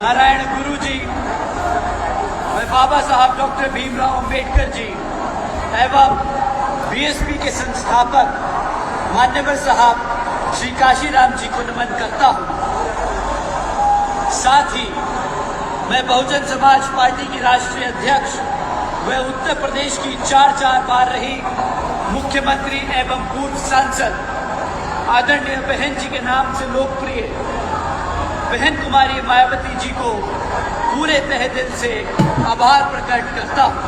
नारायण गुरु जी, मैं बाबा साहब डॉक्टर भीमराव अंबेडकर जी एवं बीएसपी के संस्थापक मान्यवर साहब श्री काशीराम जी को नमन करता हूं। साथ ही मैं बहुजन समाज पार्टी की राष्ट्रीय अध्यक्ष व उत्तर प्रदेश की चार बार रही मुख्यमंत्री एवं पूर्व सांसद आदरणीय बहन जी के नाम से लोकप्रिय बहन कुमारी मायावती जी को पूरे तहे दिल से आभार प्रकट करता हूं।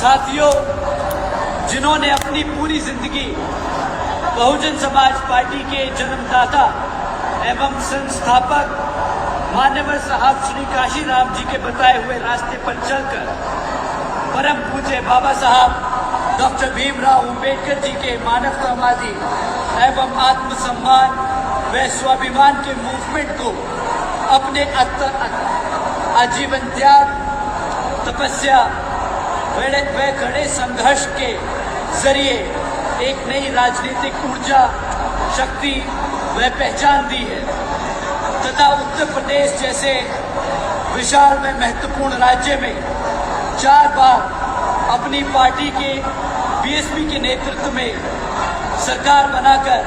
साथियों, जिन्होंने अपनी पूरी जिंदगी बहुजन समाज पार्टी के जन्मदाता एवं संस्थापक मान्यवर साहब श्री काशीराम जी के बताए हुए रास्ते पर चलकर परम पूज्य बाबा साहब डॉक्टर भीमराव अंबेडकर जी के मानवतावादी एवं आत्मसम्मान व स्वाभिमान के मूवमेंट को अपने आजीवन त्याग, तपस्या व कड़े संघर्ष के जरिए एक नई राजनीतिक ऊर्जा, शक्ति व पहचान दी है तथा उत्तर प्रदेश जैसे विशाल व महत्वपूर्ण राज्य में 4 बार अपनी पार्टी के बीएसपी के नेतृत्व में सरकार बनाकर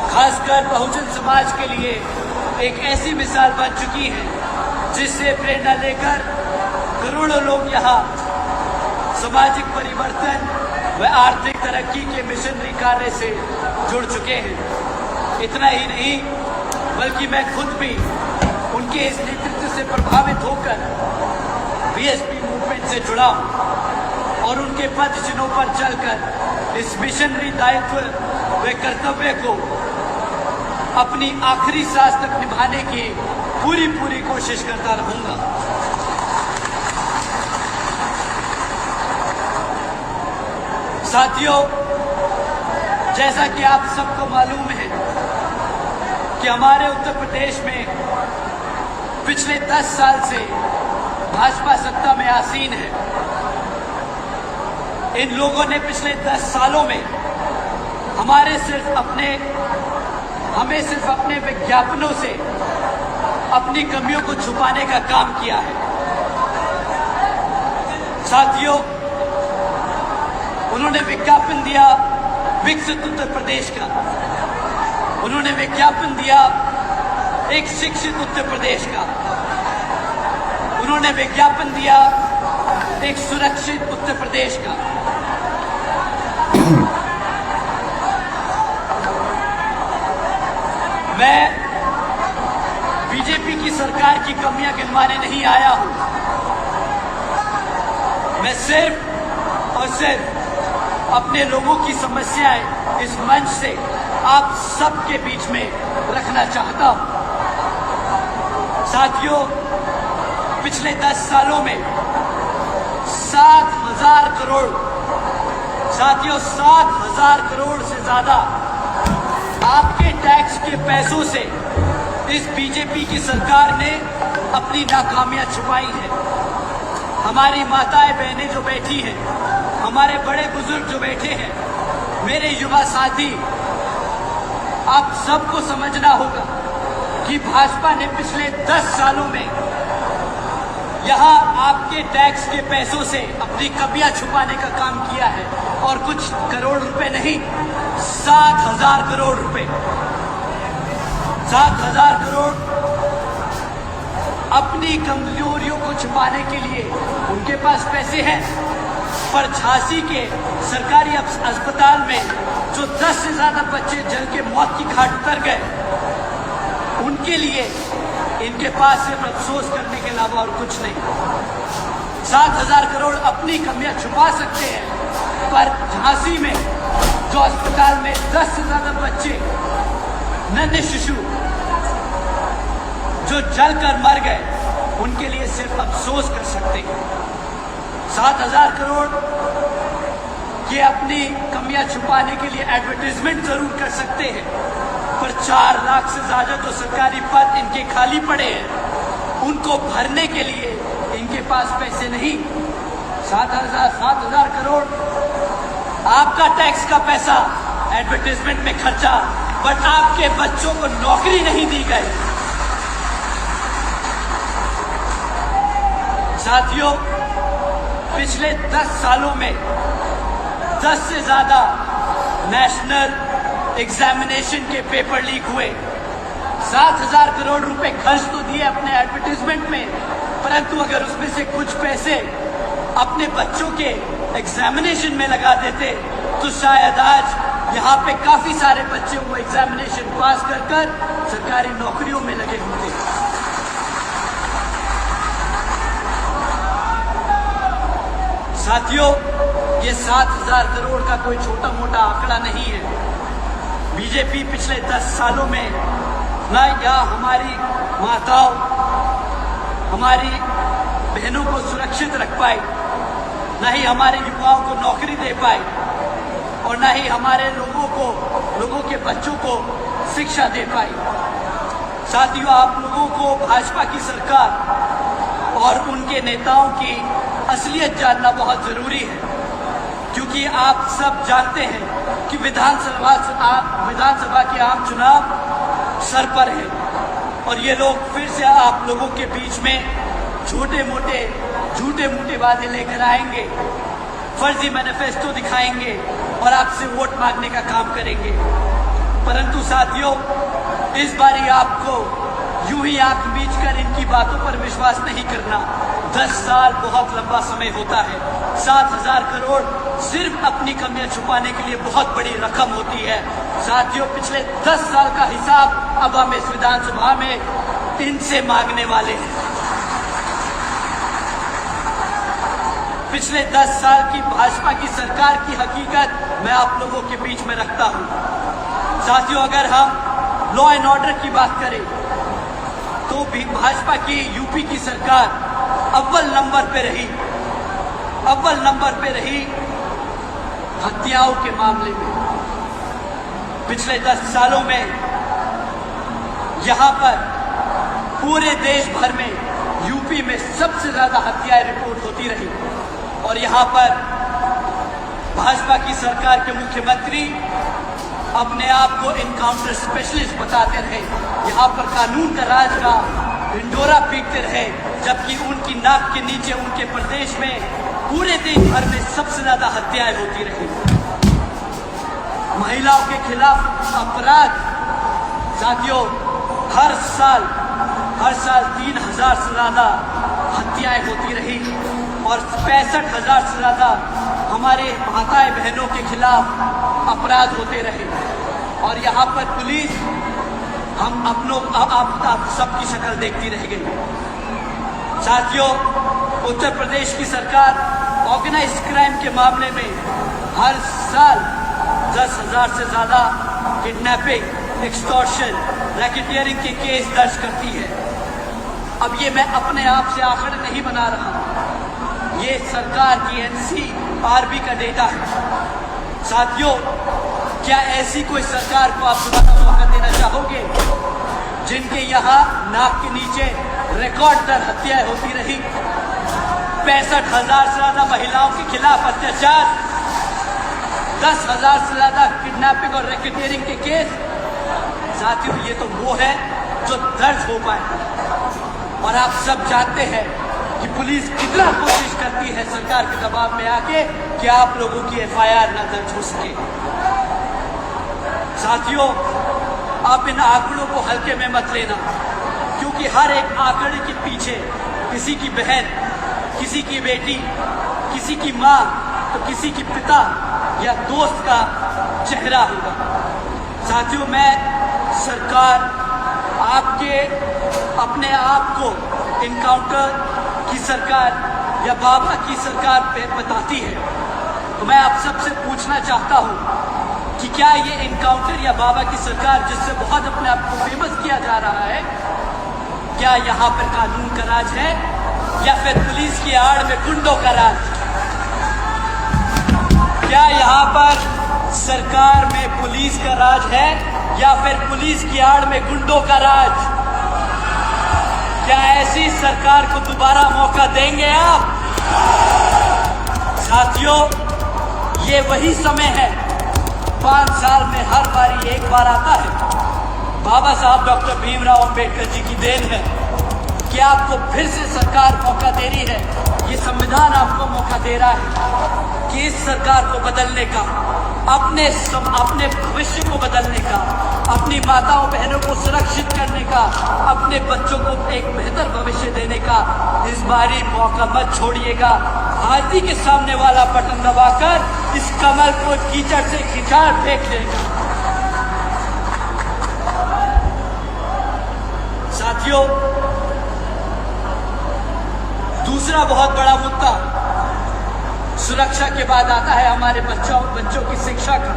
खासकर बहुजन समाज के लिए एक ऐसी मिसाल बन चुकी है जिससे प्रेरणा लेकर करोड़ों लोग यहाँ सामाजिक परिवर्तन व आर्थिक तरक्की के मिशनरी कार्य से जुड़ चुके हैं। इतना ही नहीं बल्कि मैं खुद भी उनके इस नेतृत्व से प्रभावित होकर बीएसपी मूवमेंट से जुड़ा और उनके पद चिन्हों पर चलकर इस मिशनरी दायित्व व कर्तव्य को अपनी आखिरी सांस तक निभाने की पूरी कोशिश करता रहूंगा। साथियों, जैसा कि आप सबको मालूम है कि हमारे उत्तर प्रदेश में पिछले 10 साल से भाजपा सत्ता में आसीन है। इन लोगों ने पिछले 10 सालों में हमें सिर्फ अपने विज्ञापनों से अपनी कमियों को छुपाने का काम किया है। साथियों, उन्होंने विज्ञापन दिया विकसित उत्तर प्रदेश का, उन्होंने विज्ञापन दिया एक शिक्षित उत्तर प्रदेश का, उन्होंने विज्ञापन दिया एक सुरक्षित उत्तर प्रदेश का। मैं बीजेपी की सरकार की कमियां गिनवाने नहीं आया हूं। मैं सिर्फ और सिर्फ अपने लोगों की समस्याएं इस मंच से आप सबके बीच में रखना चाहता हूं। साथियों, पिछले 10 सालों में 7,000 करोड़, साथियों 7,000 करोड़ से ज्यादा आपके टैक्स के पैसों से इस बीजेपी की सरकार ने अपनी नाकामियां छुपाई है। हमारी माताएं बहनें जो बैठी हैं, हमारे बड़े बुजुर्ग जो बैठे हैं, मेरे युवा साथी, आप सबको समझना होगा कि भाजपा ने पिछले 10 सालों में यहाँ आपके टैक्स के पैसों से अपनी कमियां छुपाने का काम किया है और कुछ करोड़ रुपए नहीं, 7,000 करोड़ रुपए, 7,000 करोड़ अपनी कमजोरियों को छुपाने के लिए उनके पास पैसे हैं। पर झांसी के सरकारी अस्पताल में जो 10 से ज्यादा बच्चे जल के मौत की घाट उतर गए, उनके लिए इनके पास सिर्फ अफसोस करने के अलावा और कुछ नहीं। 7,000 करोड़ अपनी कमियां छुपा सकते हैं, पर झांसी में जो अस्पताल में 10 से ज्यादा बच्चे, नन्हे शिशु जो जलकर मर गए, उनके लिए सिर्फ अफसोस कर सकते हैं। 7,000 करोड़ ये अपनी कमियां छुपाने के लिए एडवर्टाइजमेंट जरूर कर सकते हैं, पर 4 लाख से ज्यादा जो सरकारी पद इनके खाली पड़े हैं, उनको भरने के लिए इनके पास पैसे नहीं। 7,000 करोड़ आपका टैक्स का पैसा एडवर्टाइजमेंट में खर्चा बट आपके बच्चों को नौकरी नहीं दी गई। साथियों, पिछले 10 सालों में 10 से ज्यादा नेशनल एग्जामिनेशन के पेपर लीक हुए। 7,000 करोड़ रुपए खर्च तो दिए अपने एडवर्टीजमेंट में, परंतु अगर उसमें से कुछ पैसे अपने बच्चों के एग्जामिनेशन में लगा देते तो शायद आज यहाँ पे काफी सारे बच्चे वो एग्जामिनेशन पास कर सरकारी नौकरियों में लगे होते। साथियों, ये 7,000 करोड़ का कोई छोटा मोटा आंकड़ा नहीं है। बीजेपी पिछले 10 सालों में न या हमारी माताओं, हमारी बहनों को सुरक्षित रख पाई, न ही हमारे युवाओं को नौकरी दे पाई, और न ही हमारे लोगों के बच्चों को शिक्षा दे पाई। साथियों, आप लोगों को भाजपा की सरकार और उनके नेताओं की असलियत जानना बहुत जरूरी है, क्योंकि आप सब जानते हैं कि विधानसभा के आम चुनाव सर पर है और ये लोग फिर से आप लोगों के बीच में झूठे मूठे वादे लेकर आएंगे, फर्जी मैनिफेस्टो दिखाएंगे और आपसे वोट मांगने का काम करेंगे। परंतु साथियों, इस बारी आपको यूं ही आंख मीच कर इनकी बातों पर विश्वास नहीं करना। 10 साल बहुत लंबा समय होता है। 7,000 करोड़ सिर्फ अपनी कमियां छुपाने के लिए बहुत बड़ी रकम होती है। साथियों, पिछले 10 साल का हिसाब अब हम इस विधानसभा में इनसे मांगने वाले हैं। पिछले 10 साल की भाजपा की सरकार की हकीकत मैं आप लोगों के बीच में रखता हूं। साथियों, अगर हम लॉ एंड ऑर्डर की बात करें तो भी भाजपा की यूपी की सरकार अव्वल नंबर पे रही हत्याओं के मामले में। पिछले 10 सालों में यहां पर पूरे देश भर में यूपी में सबसे ज्यादा हत्याएं रिपोर्ट होती रही और यहां पर भाजपा की सरकार के मुख्यमंत्री अपने आप को एनकाउंटर स्पेशलिस्ट बताते रहे। यहाँ पर कानून का राज का ढिंढोरा पीटते रहे, जबकि उनकी नाक के नीचे उनके प्रदेश में पूरे देश भर में सबसे ज्यादा हत्याएं होती रही। महिलाओं के खिलाफ अपराध, साथियों, हर साल 3,000 से ज्यादा हत्याएं होती रही और 65,000 से ज्यादा हमारे माताएं बहनों के खिलाफ अपराध होते रहे। और यहाँ पर पुलिस हम आप सबकी शक्ल देखती रह गई। साथियों, उत्तर प्रदेश की सरकार ऑर्गेनाइज क्राइम के मामले में हर साल 10,000 से ज्यादा किडनैपिंग, एक्सटॉर्शन, रैकेटियरिंग के केस दर्ज करती है। अब ये मैं अपने आप से आंकड़े नहीं बना रहा, ये सरकार की एनसीआरबी का डेटा है। साथियों, क्या ऐसी कोई सरकार को आप दोबारा मौका देना चाहोगे जिनके यहाँ नाक के नीचे रिकॉर्ड दर हत्याएं होती रही? 65,000 से ज्यादा महिलाओं के खिलाफ अत्याचार, 10,000 से ज्यादा किडनैपिंग और रैकेटियरिंग के केस। साथियों, ये तो वो है जो दर्ज हो पाए और आप सब जानते हैं कि पुलिस कितना कोशिश करती है सरकार के दबाव में आके कि आप लोगों की एफआईआर न दर्ज हो सके। साथियों, आप इन आंकड़ों को हल्के में मत लेना, क्योंकि हर एक आंकड़े के पीछे किसी की बहन, किसी की बेटी, किसी की माँ तो किसी की पिता या दोस्त का चेहरा होगा। साथियों, मैं सरकार आपके अपने आप को इनकाउंटर की सरकार या बाबा की सरकार पे बताती है, तो मैं आप सबसे पूछना चाहता हूं कि क्या ये इनकाउंटर या बाबा की सरकार, जिससे बहुत अपने आप को फेमस किया जा रहा है, क्या यहाँ पर कानून का राज है या फिर पुलिस की आड़ में गुंडों का राज? क्या यहाँ पर सरकार में पुलिस का राज है या फिर पुलिस की आड़ में गुंडों का राज? क्या ऐसी सरकार को दोबारा मौका देंगे आप? साथियों, ये वही समय है 5 साल में हर बारी एक बार आता है। बाबा साहब डॉक्टर भीमराव अंबेडकर जी की देन है कि आपको फिर से सरकार मौका दे रही है। ये संविधान आपको मौका दे रहा है कि इस सरकार को बदलने का, अपने भविष्य को बदलने का, अपनी माताओं बहनों को सुरक्षित करने का, अपने बच्चों को एक बेहतर भविष्य देने का इस बारी मौका मत छोड़िएगा। हाथी के सामने वाला बटन दबाकर इस कमल को कीचड़ से खिंचाड़ फेंक देगा। साथियों, दूसरा बहुत बड़ा मुद्दा सुरक्षा के बाद आता है हमारे बच्चों की शिक्षा का।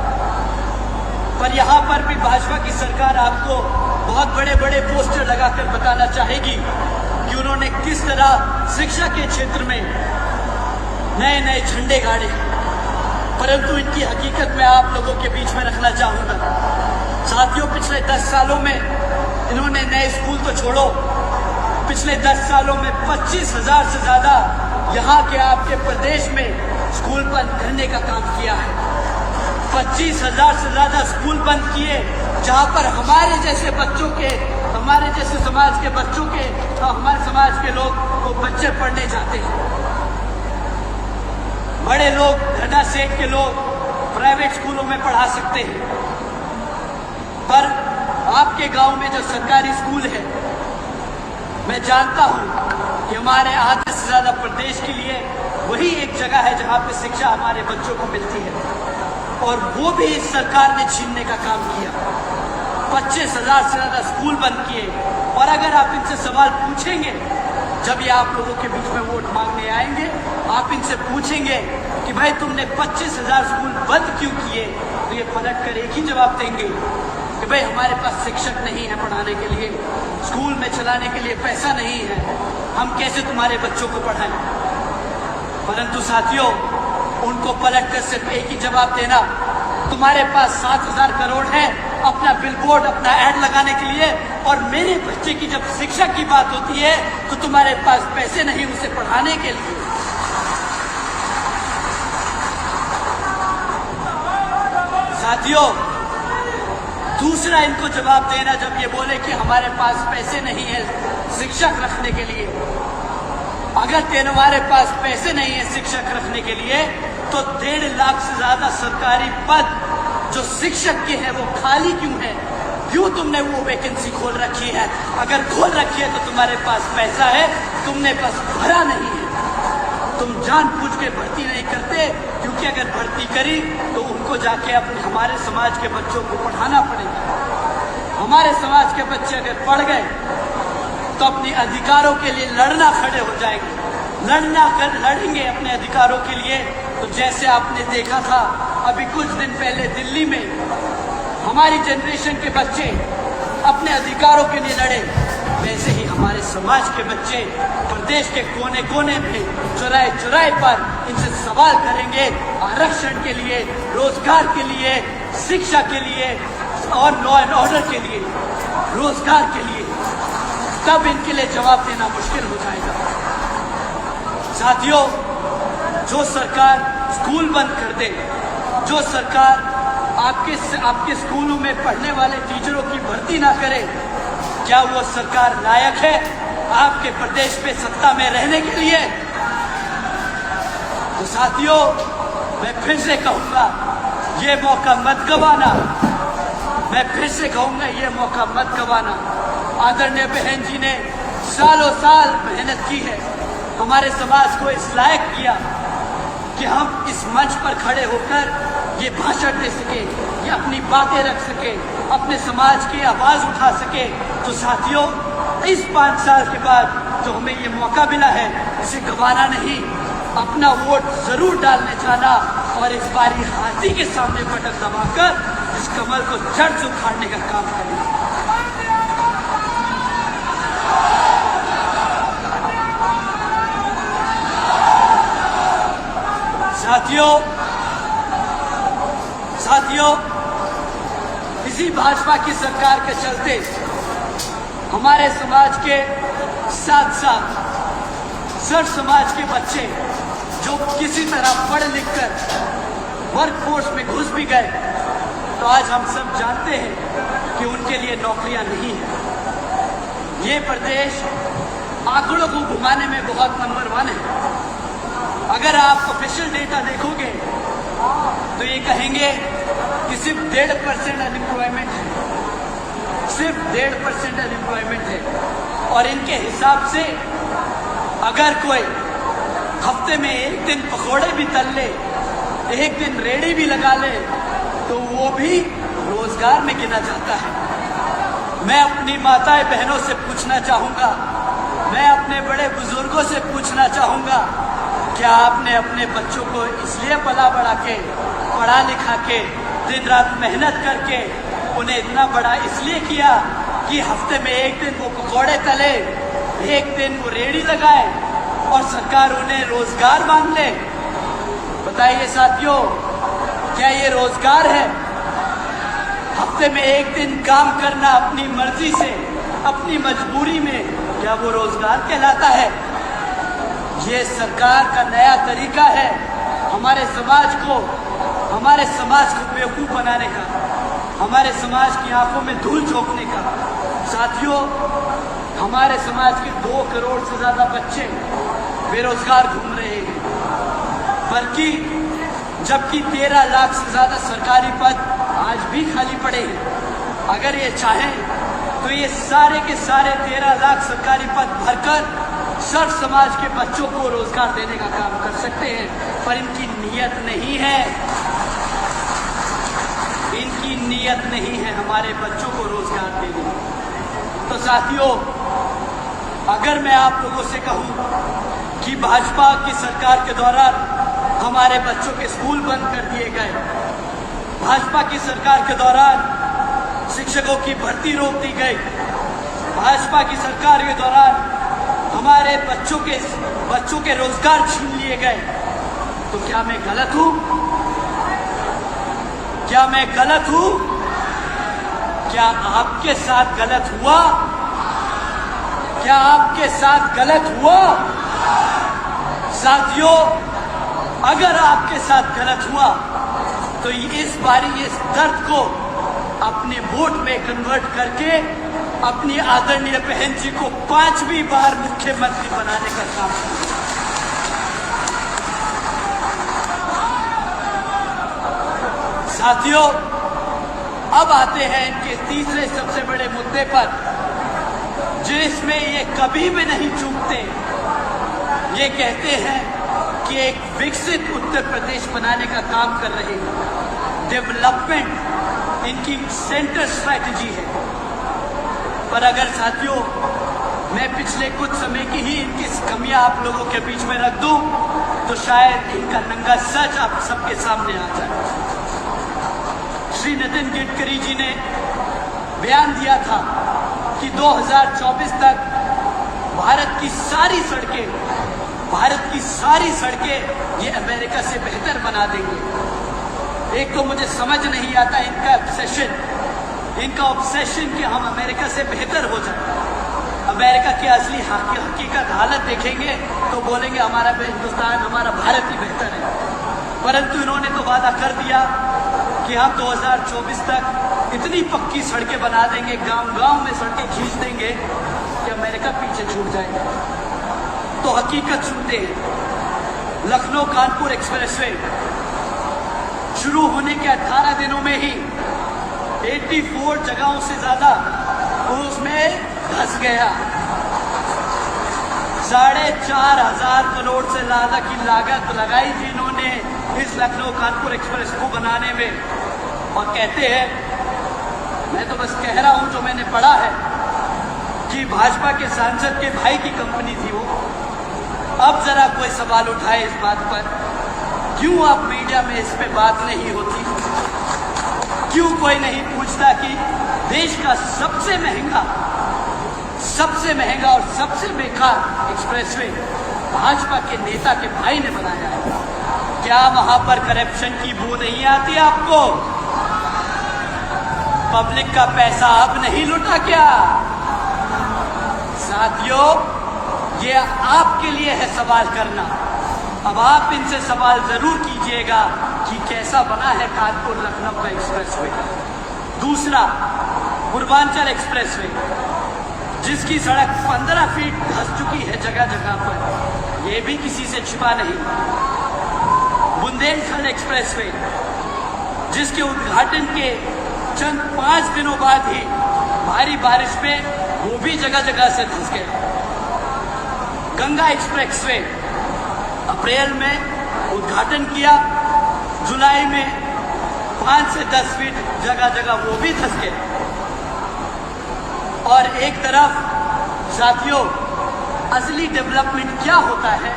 पर यहाँ पर भी भाजपा की सरकार आपको बहुत बड़े बड़े पोस्टर लगाकर बताना चाहेगी कि उन्होंने किस तरह शिक्षा के क्षेत्र में नए नए झंडे गाड़े, परंतु इनकी हकीकत में आप लोगों के बीच में रखना चाहूंगा। साथियों, पिछले 10 सालों में इन्होंने नए स्कूल तो छोड़ो, पिछले 10 सालों में 25,000 से ज्यादा यहाँ के आपके प्रदेश में स्कूल बंद करने का काम किया है। 25,000 से ज्यादा स्कूल बंद किए, जहाँ पर हमारे जैसे बच्चों के, हमारे जैसे समाज के बच्चों के, हमारे समाज के लोग को बच्चे पढ़ने जाते हैं। बड़े लोग, घना सेठ के लोग प्राइवेट स्कूलों में पढ़ा सकते हैं, पर आपके गांव में जो सरकारी स्कूल है, मैं जानता हूं कि हमारे आधे से ज्यादा प्रदेश के लिए वही एक जगह है जहां पे शिक्षा हमारे बच्चों को मिलती है, और वो भी इस सरकार ने छीनने का काम किया। 25,000 से ज्यादा स्कूल बंद किए। और अगर आप इनसे सवाल पूछेंगे, जब ये आप लोगों के बीच में वोट मांगने आएंगे, आप इनसे पूछेंगे कि भाई तुमने 25,000 स्कूल बंद क्यों किए, तो ये पलट कर एक ही जवाब देंगे कि भाई हमारे पास शिक्षक नहीं है पढ़ाने के लिए, स्कूल में चलाने के लिए पैसा नहीं है, हम कैसे तुम्हारे बच्चों को पढ़ाएं। परंतु साथियों, उनको पलट कर सिर्फ एक ही जवाब देना, तुम्हारे पास 7,000 करोड़ है अपना बिलबोर्ड, अपना ऐड लगाने के लिए, और मेरे बच्चे की जब शिक्षा की बात होती है तो तुम्हारे पास पैसे नहीं उसे पढ़ाने के लिए। साथियों, दूसरा इनको जवाब देना, जब ये बोले कि हमारे पास पैसे नहीं है शिक्षक रखने के लिए, अगर तुम्हारे पास पैसे नहीं है शिक्षक रखने के लिए, तो 1.5 लाख से ज्यादा सरकारी पद जो शिक्षक के हैं वो खाली क्यों है? क्यों तुमने वो वैकेंसी खोल रखी है? अगर खोल रखी है तो तुम्हारे पास पैसा है, तुमने बस भरा नहीं है। तुम जानबूझ के भर्ती नहीं करते, क्योंकि अगर भर्ती करी तो उनको जाके अपने हमारे समाज के बच्चों को पढ़ाना पड़ेगा। हमारे समाज के बच्चे अगर पढ़ गए तो अपने अधिकारों के लिए लड़ना खड़े हो जाएंगे, लड़ेंगे अपने अधिकारों के लिए। तो जैसे आपने देखा था अभी कुछ दिन पहले दिल्ली में हमारी जनरेशन के बच्चे अपने अधिकारों के लिए लड़े, वैसे ही हमारे समाज के बच्चे प्रदेश के कोने कोने में चौराहे चौराहे पर इनसे सवाल करेंगे आरक्षण के लिए, रोजगार के लिए, शिक्षा के लिए और लॉ एंड ऑर्डर के लिए, रोजगार के लिए। तब इनके लिए जवाब देना मुश्किल हो जाएगा। साथियों, जो सरकार स्कूल बंद कर दे, जो सरकार आपके स्कूलों में पढ़ने वाले टीचरों की भर्ती ना करे, क्या वो सरकार लायक है आपके प्रदेश में सत्ता में रहने के लिए? तो साथियों, मैं फिर से कहूंगा, ये मौका मत गवाना। मैं फिर से कहूंगा, ये मौका मत गवाना। आदरणीय बहन जी ने सालों साल मेहनत की है, हमारे समाज को इस लायक किया कि हम इस मंच पर खड़े होकर ये भाषण दे सके, ये अपनी बातें रख सके, अपने समाज की आवाज उठा सके। तो साथियों, इस 5 साल के बाद जो हमें ये मौका मिला है, इसे गंवाना नहीं, अपना वोट जरूर डालने जाना, और इस बारी हाथी के सामने बटन दबाकर इस कमल को जड़ से उखाड़ने का काम करना। साथियों, इसी भाजपा की सरकार के चलते हमारे समाज के साथ साथ सर्व समाज के बच्चे जो किसी तरह पढ़ लिख कर वर्कफोर्स में घुस भी गए, तो आज हम सब जानते हैं कि उनके लिए नौकरियां नहीं है। ये प्रदेश आंकड़ों को घुमाने में बहुत नंबर 1 है। अगर आप ऑफिशियल डेटा देखोगे तो ये कहेंगे कि सिर्फ 1.5% अनएम्प्लॉयमेंट है, सिर्फ 1.5% अनएम्प्लॉयमेंट है। और इनके हिसाब से अगर कोई हफ्ते में एक दिन पकौड़े भी तल ले, एक दिन रेड़ी भी लगा ले, तो वो भी रोजगार में गिना जाता है। मैं अपनी माताएं बहनों से पूछना चाहूंगा, मैं अपने बड़े बुजुर्गों से पूछना चाहूंगा, क्या आपने अपने बच्चों को इसलिए पला बढ़ा के, पढ़ा लिखा के, दिन रात मेहनत करके उन्हें इतना बड़ा इसलिए किया कि हफ्ते में एक दिन वो पकौड़े तले, एक दिन वो रेड़ी लगाए और सरकार उन्हें रोजगार मांग ले? बताइए साथियों, क्या ये रोजगार है? हफ्ते में एक दिन काम करना अपनी मर्जी से, अपनी मजबूरी में, क्या वो रोजगार कहलाता है? ये सरकार का नया तरीका है हमारे समाज को बेवकूफ बनाने का, हमारे समाज की आंखों में धूल झोंकने का। साथियों, हमारे समाज के 2 करोड़ से ज्यादा बच्चे बेरोजगार घूम रहे हैं, बल्कि जबकि 13 लाख से ज्यादा सरकारी पद आज भी खाली पड़े हैं। अगर ये चाहें तो ये सारे के सारे 13 लाख सरकारी पद भरकर सर्व समाज के बच्चों को रोजगार देने का काम कर सकते हैं, पर इनकी नीयत नहीं है, इनकी नीयत नहीं है हमारे बच्चों को रोजगार देने की। तो साथियों, अगर मैं आप लोगों से कहूं कि भाजपा की सरकार के दौरान हमारे बच्चों के स्कूल बंद कर दिए गए, भाजपा की सरकार के दौरान शिक्षकों की भर्ती रोक दी गई, भाजपा की सरकार के दौरान हमारे बच्चों के रोजगार छीन लिए गए, तो क्या मैं गलत हूं? क्या मैं गलत हूं? क्या आपके साथ गलत हुआ? क्या आपके साथ गलत हुआ? साथियों, अगर आपके साथ गलत हुआ तो इस बारी इस दर्द को अपने वोट में कन्वर्ट करके अपनी आदरणीय बहन जी को 5वीं बार मुख्यमंत्री बनाने का काम करें। साथियों, अब आते हैं इनके तीसरे सबसे बड़े मुद्दे पर, जिसमें ये कभी भी नहीं चूकते। ये कहते हैं कि एक विकसित उत्तर प्रदेश बनाने का काम कर रहे हैं, डेवलपमेंट इनकी सेंटर स्ट्रैटेजी है। पर अगर साथियों, मैं पिछले कुछ समय की ही इनकी कमियां आप लोगों के बीच में रख दूं, तो शायद इनका नंगा सच आप सबके सामने आ जाए। श्री नितिन गडकरी जी ने बयान दिया था कि 2024 तक भारत की सारी सड़कें ये अमेरिका से बेहतर बना देंगे। एक तो मुझे समझ नहीं आता इनका ऑब्सेशन कि हम अमेरिका से बेहतर हो जाए। अमेरिका की असली हकीकत हालत देखेंगे तो बोलेंगे हमारा हिंदुस्तान, हमारा भारत ही बेहतर है। परंतु इन्होंने तो वादा कर दिया कि हम 2024 तक इतनी पक्की सड़कें बना देंगे, गांव-गांव में सड़कें खींच देंगे कि अमेरिका पीछे छूट जाएगा। तो हकीकत सुनते हैं, लखनऊ कानपुर एक्सप्रेसवे शुरू होने के 18 दिनों में ही 84 जगहों से ज्यादा उसमें धंस गया। 4,500 करोड़ से ज्यादा की लागत लगाई थी इन्होंने इस लखनऊ कानपुर एक्सप्रेस को बनाने में। और कहते हैं, मैं तो बस कह रहा हूं जो मैंने पढ़ा है, कि भाजपा के सांसद के भाई की कंपनी थी वो। अब जरा कोई सवाल उठाए इस बात पर, क्यों आप मीडिया में इस पे बात नहीं होती? क्यों कोई नहीं पूछता कि देश का सबसे महंगा और सबसे बेकार एक्सप्रेसवे भाजपा के नेता के भाई ने बनाया है? क्या वहां पर करप्शन की बू नहीं आती आपको? पब्लिक का पैसा अब नहीं लुटा क्या? साथियों, ये आपके लिए है सवाल करना। अब आप इनसे सवाल जरूर कीजिएगा कि कैसा बना है कानपुर लखनऊ का एक्सप्रेसवे। दूसरा, पूर्वांचल एक्सप्रेसवे, जिसकी सड़क 15 फीट धंस चुकी है जगह जगह पर, यह भी किसी से छिपा नहीं। बुंदेलखंड एक्सप्रेसवे, जिसके उद्घाटन के चंद 5 दिनों बाद ही भारी बारिश में वो भी जगह जगह से धंस गए। गंगा एक्सप्रेसवे, अप्रैल में उद्घाटन किया, जुलाई में 5 से 10 फीट जगह जगह वो भी धंस गए। और एक तरफ साथियों, असली डेवलपमेंट क्या होता है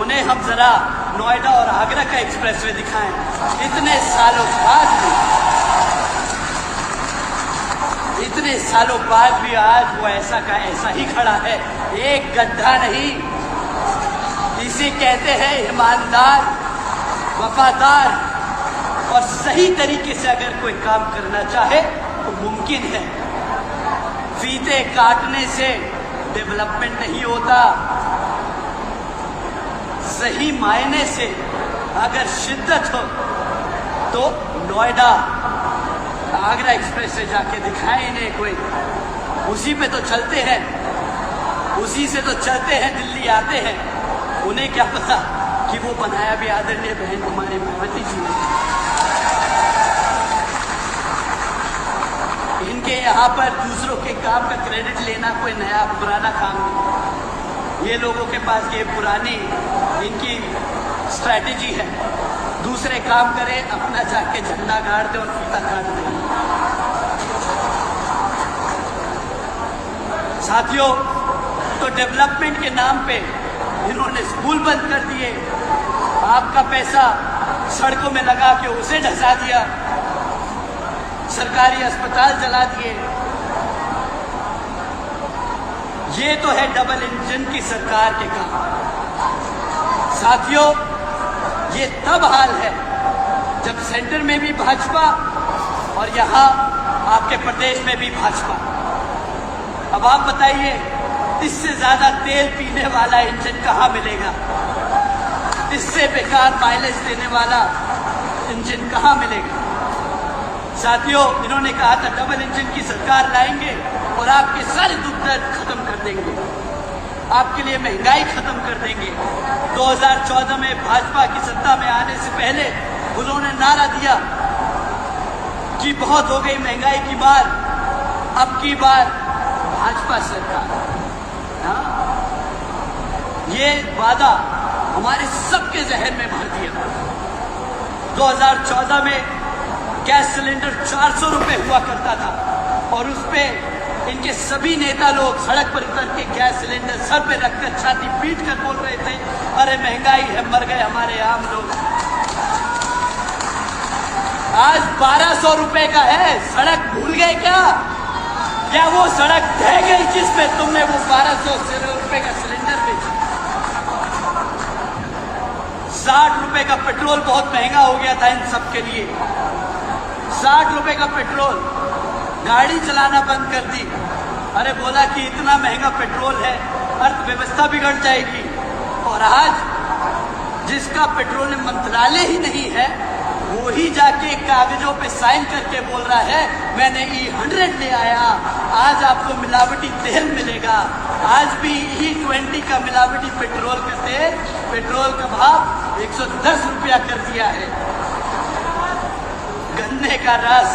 उन्हें हम जरा नोएडा और आगरा का एक्सप्रेसवे दिखाएं। इतने सालों बाद भी आज वो ऐसा का ऐसा ही खड़ा है, एक गड्ढा नहीं। इसे कहते हैं ईमानदार, वफादार और सही तरीके से अगर कोई काम करना चाहे तो मुमकिन है। फीते काटने से डेवलपमेंट नहीं होता। सही मायने से अगर शिद्दत हो तो नोएडा आगरा एक्सप्रेस से जाके दिखाए इन्हें कोई। उसी पे तो चलते हैं, उसी से तो चलते हैं, दिल्ली आते हैं। उन्हें क्या पता कि वो बनाया भी आदरणीय बहन कुमारी मायावती जी ने। इनके यहाँ पर दूसरों के काम का क्रेडिट लेना कोई नया पुराना काम नहीं। ये लोगों के पास ये पुरानी इनकी स्ट्रैटेजी है, दूसरे काम करें, अपना जाके झंडा गाड़ दे और फीता काट दे। साथियों, तो डेवलपमेंट के नाम पे इन्होंने स्कूल बंद कर दिए, आपका पैसा सड़कों में लगा के उसे ढसा दिया, सरकारी अस्पताल जला दिए। ये तो है डबल इंजन की सरकार के काम। साथियों, ये तब हाल है जब सेंटर में भी भाजपा और यहां आपके प्रदेश में भी भाजपा। अब आप बताइए, इससे ज्यादा तेल पीने वाला इंजन कहां मिलेगा? इससे बेकार माइलेज देने वाला इंजन कहां मिलेगा? साथियों, इन्होंने कहा था डबल इंजन की सरकार लाएंगे और आपके सारे दुख दर्द खत्म कर देंगे, आपके लिए महंगाई खत्म कर देंगे। 2014 में भाजपा की सत्ता में आने से पहले उन्होंने नारा दिया कि बहुत हो गई महंगाई की मार, अब की बार भाजपा सरकार। ये वादा हमारे सबके जहन में भर दिया। 2014 में गैस सिलेंडर 400 रुपए हुआ करता था और उस पे इनके सभी नेता लोग सड़क पर उतर के गैस सिलेंडर सर पे रखकर छाती पीट कर बोल रहे थे, अरे महंगाई है, मर गए हमारे आम लोग। आज 1200 रुपए का है, सड़क भूल गए क्या? क्या वो सड़क ढह गई जिसमें तुमने वो 1200 रुपए का सिलेंडर बेचा? 60 रुपए का पेट्रोल बहुत महंगा हो गया था इन सब के लिए। 60 रुपए का पेट्रोल, गाड़ी चलाना बंद कर दी। अरे बोला कि इतना महंगा पेट्रोल है, अर्थव्यवस्था बिगड़ जाएगी। और आज जिसका पेट्रोलियम मंत्रालय ही नहीं है, वो ही जाके कागजों पे साइन करके बोल रहा है मैंने E100 ले आया, आज आपको मिलावटी तेल मिलेगा। आज भी E20 का मिलावटी पेट्रोल का तेल, पेट्रोल का भाव 110 रुपया कर दिया है। गन्ने का रस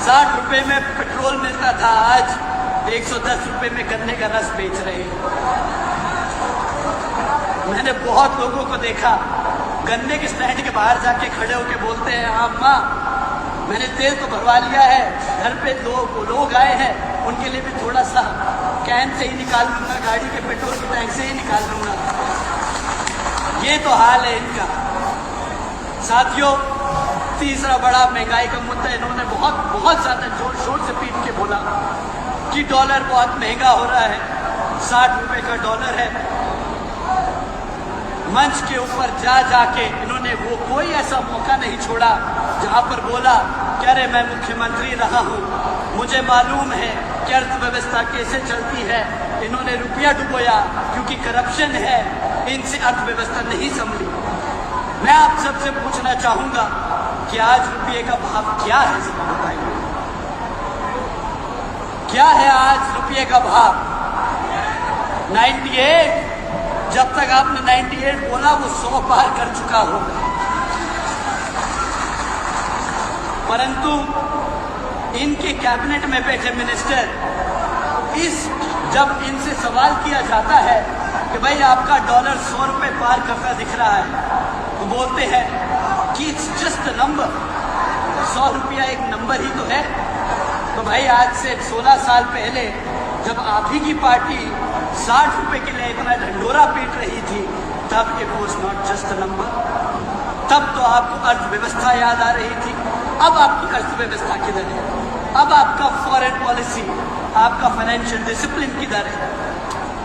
60 रुपए में पेट्रोल मिलता था, आज 110 रुपए में गन्ने का रस बेच रहे हैं। मैंने बहुत लोगों को देखा गन्ने के स्टैंड के बाहर जाके खड़े होके बोलते हैं, अम्मा मैंने तेल तो भरवा लिया है, घर पे लोग आए हैं, उनके लिए भी थोड़ा सा कैन से ही निकाल लूंगा, गाड़ी के पेट्रोल के टैंक से ही निकाल लूंगा। ये तो हाल है इनका। साथियों, तीसरा बड़ा महंगाई का मुद्दा इन्होंने बहुत ज्यादा जोर शोर से पीट के बोला कि डॉलर बहुत महंगा हो रहा है, 60 रुपए का डॉलर है। मंच के ऊपर जाके इन्होंने वो कोई ऐसा मौका नहीं छोड़ा जहां पर बोला कि अरे मैं मुख्यमंत्री रहा हूं, मुझे मालूम है कि अर्थव्यवस्था कैसे चलती है। इन्होंने रुपया डुबोया क्योंकि करप्शन है, इनसे अर्थव्यवस्था नहीं संभली। मैं आप सबसे पूछना चाहूंगा कि आज रुपये का भाव क्या है, सब बताइए। क्या है आज रुपये का भाव? 98। जब तक आपने 98 बोला वो 100 पार कर चुका होगा। परंतु इनके कैबिनेट में बैठे मिनिस्टर जब इनसे सवाल किया जाता है कि भाई आपका डॉलर 100 रुपए पार करता दिख रहा है, तो बोलते हैं कि इट्स जस्ट अ नंबर, 100 रुपया एक नंबर ही तो है। तो भाई आज से 16 साल पहले जब आप ही की पार्टी 60 रुपए के लिए इतना ढंढोरा पीट रही थी, तब it was not just a number. तब तो आपको अर्थव्यवस्था याद आ रही थी। अब आपकी अर्थव्यवस्था किधर है? अब आपका फॉरेन पॉलिसी, आपका फाइनेंशियल डिसिप्लिन किधर है?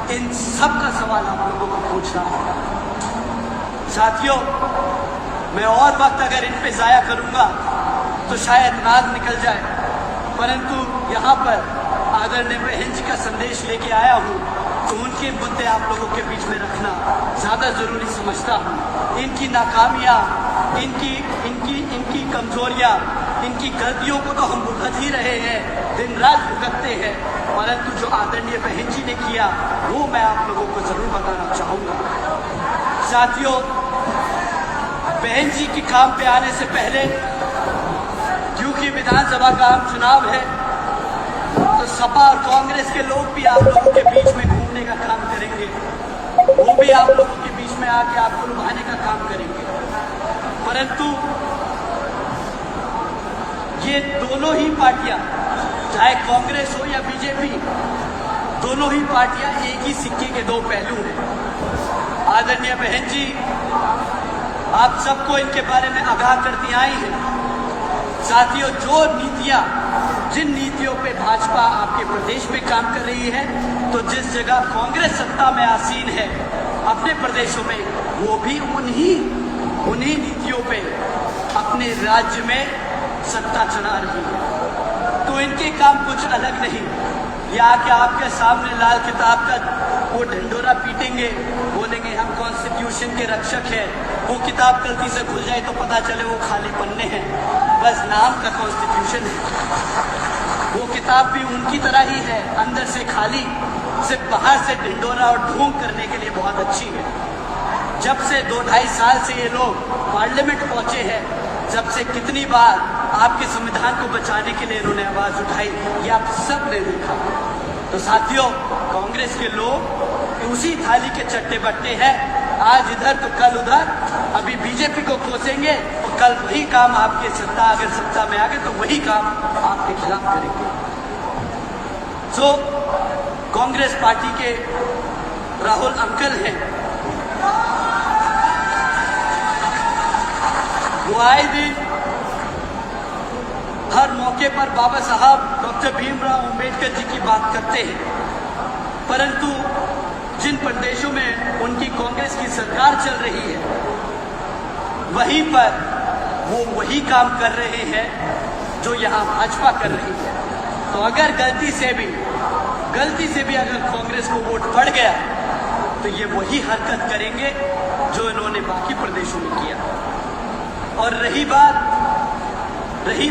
इन सब का सवाल आप लोगों को पूछना होगा। साथियों, मैं और वक्त अगर इन पे जाया करूंगा तो शायद रात निकल जाए, परंतु यहाँ पर आदरणीय बहन जी का संदेश लेके आया हूँ, तो उनके मुद्दे आप लोगों के बीच में रखना ज्यादा जरूरी समझता हूँ। इनकी नाकामियां, इनकी कमजोरियां, इनकी गलतियों को तो हम भुगत ही रहे हैं, दिन रात भुगतते हैं, परंतु जो आदरणीय बहन जी ने किया वो मैं आप लोगों को जरूर बताना चाहूंगा। साथियों, बहन जी के काम पे आने से पहले, क्योंकि विधानसभा का आम चुनाव है, तो सपा और कांग्रेस के लोग भी आप लोगों के बीच में घूमने का काम करेंगे, वो भी आप लोगों के बीच में आके आपको लुभाने का काम करेंगे। परंतु ये दोनों ही पार्टियां, चाहे कांग्रेस हो या बीजेपी, दोनों ही पार्टियां एक ही सिक्के के दो पहलू हैं। आदरणीय बहन जी आप सबको इनके बारे में आगाह करती आई हैं। साथियों, जिन नीतियों पे भाजपा आपके प्रदेश में काम कर रही है, तो जिस जगह कांग्रेस सत्ता में आसीन है अपने प्रदेशों में, वो भी उन्हीं नीतियों पे अपने राज्य में सत्ता चला रही है। तो इनके काम कुछ अलग नहीं। ये आके आपके सामने लाल किताब का वो ढंढोरा पीटेंगे, बोलेंगे हम कॉन्स्टिट्यूशन के रक्षक हैं। वो किताब गलती से खुल जाए तो पता चले वो खाली पन्ने हैं, बस नाम का कॉन्स्टिट्यूशन है। वो किताब भी उनकी तरह ही है, अंदर से खाली, सिर्फ बाहर से ढिंडोरा और ढोंग करने के लिए बहुत अच्छी है। जब से 2-2.5 साल से ये लोग पार्लियामेंट पहुंचे हैं, जब से कितनी बार आपके संविधान को बचाने के लिए इन्होंने आवाज उठाई, ये आप सब ने देखा। तो साथियों, कांग्रेस के लोग उसी थाली के चट्टे बट्टे हैं, आज इधर तो कल उधर। अभी बीजेपी को कोसेंगे तो कल वही काम आपके अगर सत्ता में आ गए तो वही काम आपके खिलाफ करेंगे। सो कांग्रेस पार्टी के राहुल अंकल हैं, वो आए दिन हर मौके पर बाबा साहब डॉक्टर भीमराव अंबेडकर जी की बात करते हैं, परंतु जिन प्रदेशों में उनकी कांग्रेस की सरकार चल रही है, वहीं पर वो वही काम कर रहे हैं जो यहाँ भाजपा कर रही है। तो अगर गलती से भी अगर कांग्रेस को वोट पड़ गया तो ये वही हरकत करेंगे जो इन्होंने बाकी प्रदेशों में किया। और रही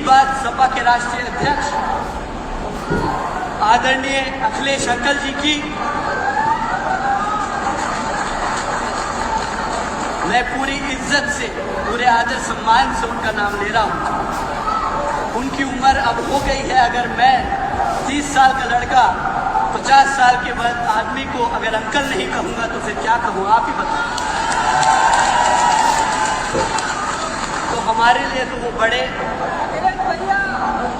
बात सपा के राष्ट्रीय अध्यक्ष आदरणीय अखिलेश अंकल जी की, मैं पूरी इज्जत से, पूरे आदर सम्मान से उनका नाम ले रहा हूं। उनकी उम्र अब हो गई है। अगर मैं 30 साल का लड़का 50 साल के बाद आदमी को अगर अंकल नहीं कहूंगा तो फिर क्या कहूँ, आप ही बताओ। तो हमारे लिए तो वो बड़े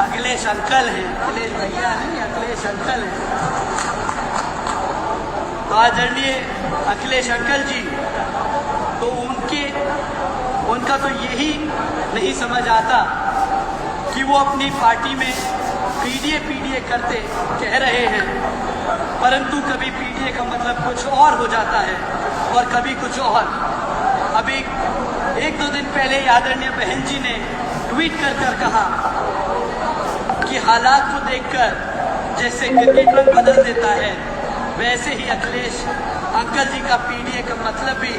अखिलेश अंकल हैं, अखिलेश भैया नहीं, अखिलेश अंकल हैं। तो आदरणीय अखिलेश अंकल जी, तो उनका तो यही नहीं समझ आता कि वो अपनी पार्टी में पीडीए करते कह रहे हैं, परंतु कभी पीडीए का मतलब कुछ और हो जाता है और कभी कुछ और। अभी 1-2 दिन पहले आदरणीय बहन जी ने ट्वीट कर कहा कि हालात को देखकर जैसे क्रिकेट रंग बदल देता है, वैसे ही अखिलेश अंकल जी का पीडीए का मतलब भी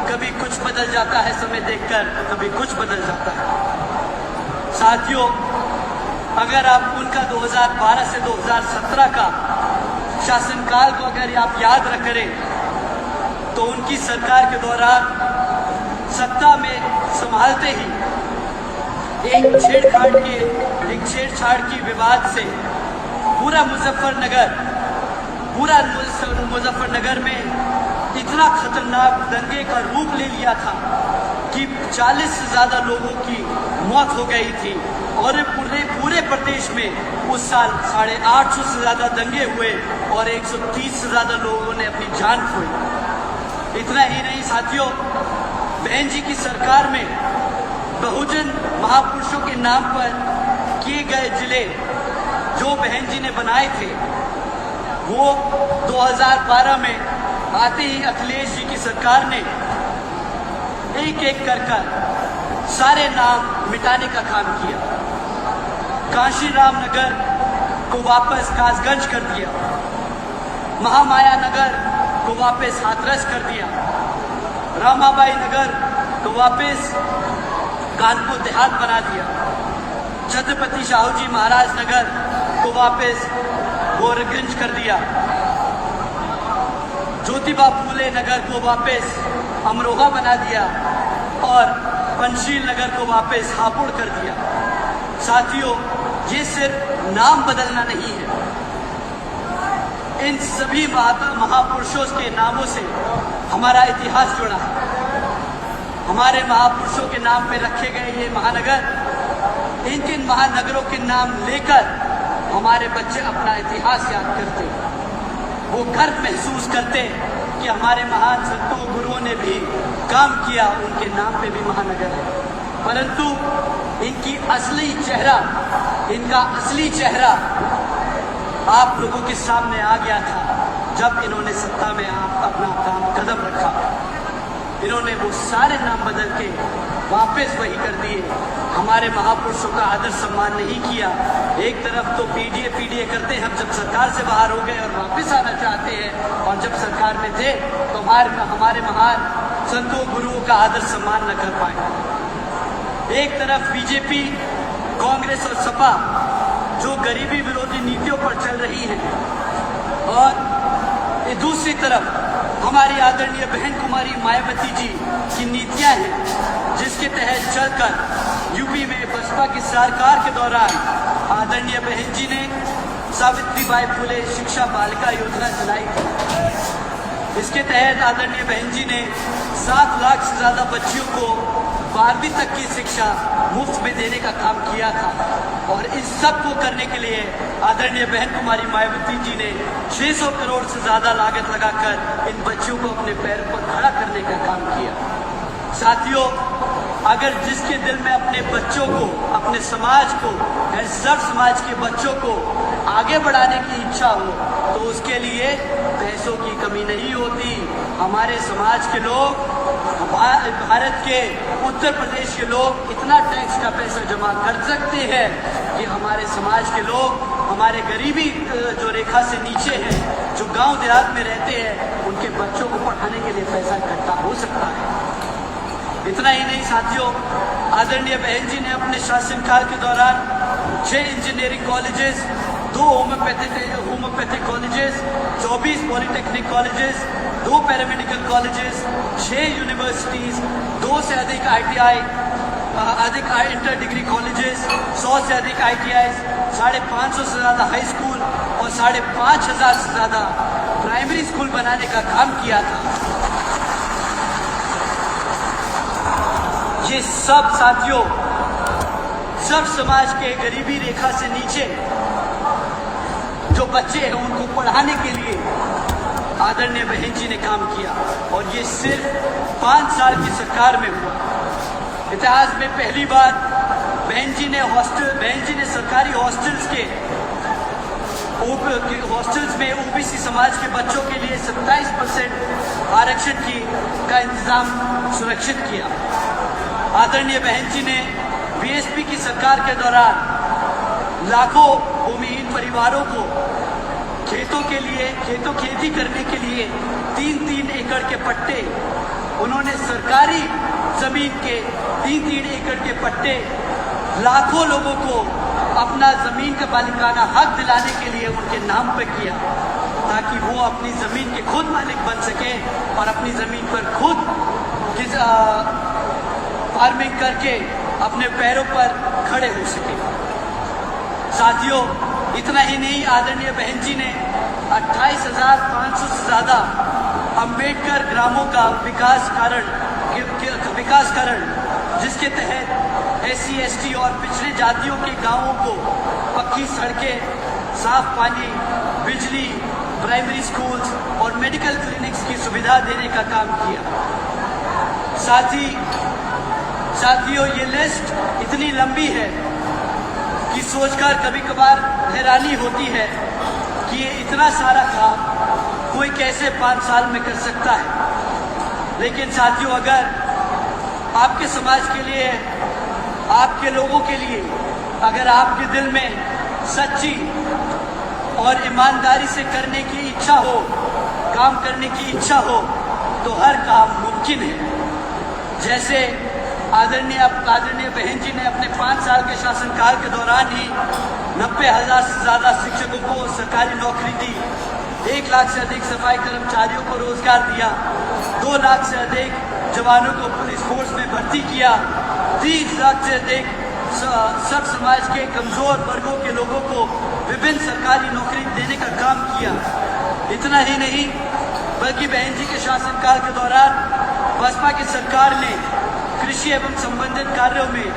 कभी कुछ बदल जाता है समय देखकर, कभी कुछ बदल जाता है। साथियों, अगर आप उनका 2012 से 2017 का शासनकाल को अगर आप याद करें तो उनकी सरकार के दौरान सत्ता में संभालते ही एक छेड़छाड़ की विवाद से पूरा मुजफ्फरनगर में इतना खतरनाक दंगे का रूप ले लिया था कि 40 से ज्यादा लोगों की मौत हो गई थी और पूरे प्रदेश में उस साल 850 से ज्यादा दंगे हुए और 130 से ज्यादा लोगों ने अपनी जान खोई। इतना ही नहीं साथियों, बहन जी की सरकार में बहुजन महापुरुषों के नाम पर किए गए जिले जो बहन जी ने बनाए थे वो 2012 में आते ही अखिलेश जी की सरकार ने एक एक कर सारे नाम मिटाने का काम किया। काशीराम नगर को वापस कासगंज कर दिया, महामाया नगर को वापस हाथरस कर दिया, रामाबाई नगर को वापस कानपुर देहात बना दिया, छत्रपति शाहू जी महाराज नगर को वापस गोरखगंज कर दिया, ज्योतिबा फूले नगर को वापस अमरोहा बना दिया और पंचशील नगर को वापस हापुड़ कर दिया। साथियों, ये सिर्फ नाम बदलना नहीं है, इन सभी महापुरुषों के नामों से हमारा इतिहास जुड़ा है। हमारे महापुरुषों के नाम पे रखे गए ये महानगर, इन महानगरों के नाम लेकर हमारे बच्चे अपना इतिहास याद करते, वो गर्व महसूस करते कि हमारे महान संतों गुरुओं ने भी काम किया, उनके नाम पे भी महानगर है। परंतु इनका असली चेहरा आप लोगों के सामने आ गया था जब इन्होंने सत्ता में अपना कदम रखा। इन्होंने वो सारे नाम बदल के वापस वही कर दिए, हमारे महापुरुषों का आदर सम्मान नहीं किया। एक तरफ तो पीडीए करते हैं, हम जब सरकार से बाहर हो गए और वापस आना चाहते हैं, और जब सरकार में थे तो हमारे महान संतों गुरुओं का आदर सम्मान न कर पाए। एक तरफ बीजेपी, कांग्रेस और सपा जो गरीबी विरोधी नीतियों पर चल रही है, और दूसरी तरफ हमारी आदरणीय बहन कुमारी मायावती जी की नीतियां हैं, जिसके तहत चलकर यूपी में बसपा की सरकार के दौरान आदरणीय बहन जी ने सावित्रीबाई फुले शिक्षा बालिका योजना चलाई थी। इसके तहत आदरणीय बहन जी ने 7 लाख से ज्यादा बच्चियों को 12वीं तक की शिक्षा मुफ्त में देने का काम किया था, और इस सब को करने के लिए आदरणीय बहन कुमारी मायावती जी ने 600 करोड़ से ज्यादा लागत लगाकर इन बच्चियों को अपने पैर पर खड़ा करने का काम किया। साथियों, अगर जिसके दिल में अपने बच्चों को, अपने समाज को, सर्व समाज के बच्चों को आगे बढ़ाने की इच्छा हो तो उसके लिए पैसों की कमी नहीं होती। हमारे समाज के लोग, भारत के उत्तर प्रदेश के लोग इतना टैक्स का पैसा जमा कर सकते हैं कि हमारे समाज के लोग, हमारे गरीबी जो रेखा से नीचे हैं, जो गांव देहात में रहते हैं, उनके बच्चों को पढ़ाने के लिए पैसा इकट्ठा हो सकता है। इतना ही नहीं साथियों, आदरणीय बहन जी ने अपने शासनकाल के दौरान 6 engineering colleges, 2 homeopathic colleges, 24 polytechnic colleges, 2 paramedical colleges, 6 universities, 2 से अधिक इंटर डिग्री कॉलेजेस, 100 से अधिक ITI, 550 से ज्यादा हाई स्कूल और 5,500 से ज्यादा प्राइमरी स्कूल बनाने का काम किया था। ये सब साथियों, सब समाज के गरीबी रेखा से नीचे जो बच्चे हैं उनको पढ़ाने के लिए आदरणीय बहन जी ने काम किया, और ये सिर्फ 5 साल की सरकार में हुआ। इतिहास में पहली बार बहन जी ने सरकारी हॉस्टल्स में ओबीसी समाज के बच्चों के लिए 27% आरक्षण का इंतजाम सुरक्षित किया। आदरणीय बहन जी ने बीएसपी की सरकार के दौरान लाखों भूमिहीन परिवारों को खेती करने के लिए 3-3 एकड़ के पट्टे, उन्होंने सरकारी जमीन के 3-3 एकड़ के पट्टे लाखों लोगों को अपना जमीन का मालिकाना हक दिलाने के लिए उनके नाम पर किया, ताकि वो अपनी जमीन के खुद मालिक बन सके और अपनी जमीन पर खुद फार्मिंग करके अपने पैरों पर खड़े हो सके। साथियों, इतना ही नहीं, आदरणीय बहन जी ने 28,500 से ज्यादा अंबेडकर ग्रामों का विकास कारण, जिसके तहत SC, ST और पिछड़े जातियों के गांवों को पक्की सड़कें, साफ पानी, बिजली, प्राइमरी स्कूल्स और मेडिकल क्लिनिक्स की सुविधा देने का काम किया। साथियों, ये लिस्ट इतनी लंबी है कि सोचकर कभी कभार हैरानी होती है कि ये इतना सारा काम कोई कैसे 5 साल में कर सकता है। लेकिन साथियों, अगर आपके समाज के लिए, आपके लोगों के लिए, अगर आपके दिल में सच्ची और ईमानदारी से करने की इच्छा हो, काम करने की इच्छा हो, तो हर काम मुमकिन है। जैसे आदरणीय बहन जी ने अपने 5 साल के शासनकाल के दौरान ही 90,000 से ज्यादा शिक्षकों को सरकारी नौकरी दी, 1 लाख से अधिक सफाई कर्मचारियों को रोजगार दिया, 2 लाख से अधिक जवानों को पुलिस फोर्स में भर्ती किया, 30 लाख से अधिक सब समाज के कमजोर वर्गों के लोगों को विभिन्न सरकारी नौकरी देने का काम किया। इतना ही नहीं, बल्कि बहन जी के शासनकाल के दौरान बसपा की सरकार ने कृषि एवं संबंधित कार्यों में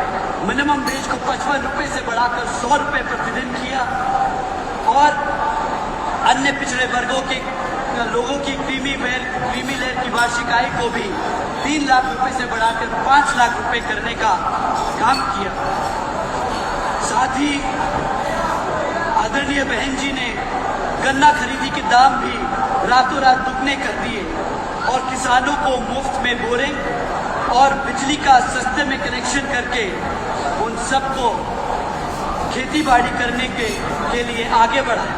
मिनिमम वेज को 55 रुपए से बढ़ाकर 100 रुपए प्रतिदिन किया और अन्य पिछड़े वर्गों के लोगों की क्रीमी लेयर की वार्षिक आय को भी 3 लाख रुपए से बढ़ाकर 5 लाख रुपए करने का काम किया। साथ ही आदरणीय बहन जी ने गन्ना खरीदी के दाम भी रातों रात दुगने कर दिए और किसानों को मुफ्त में बोरिंग और बिजली का सस्ते में कनेक्शन करके उन सबको खेती बाड़ी करने के लिए आगे बढ़ाया।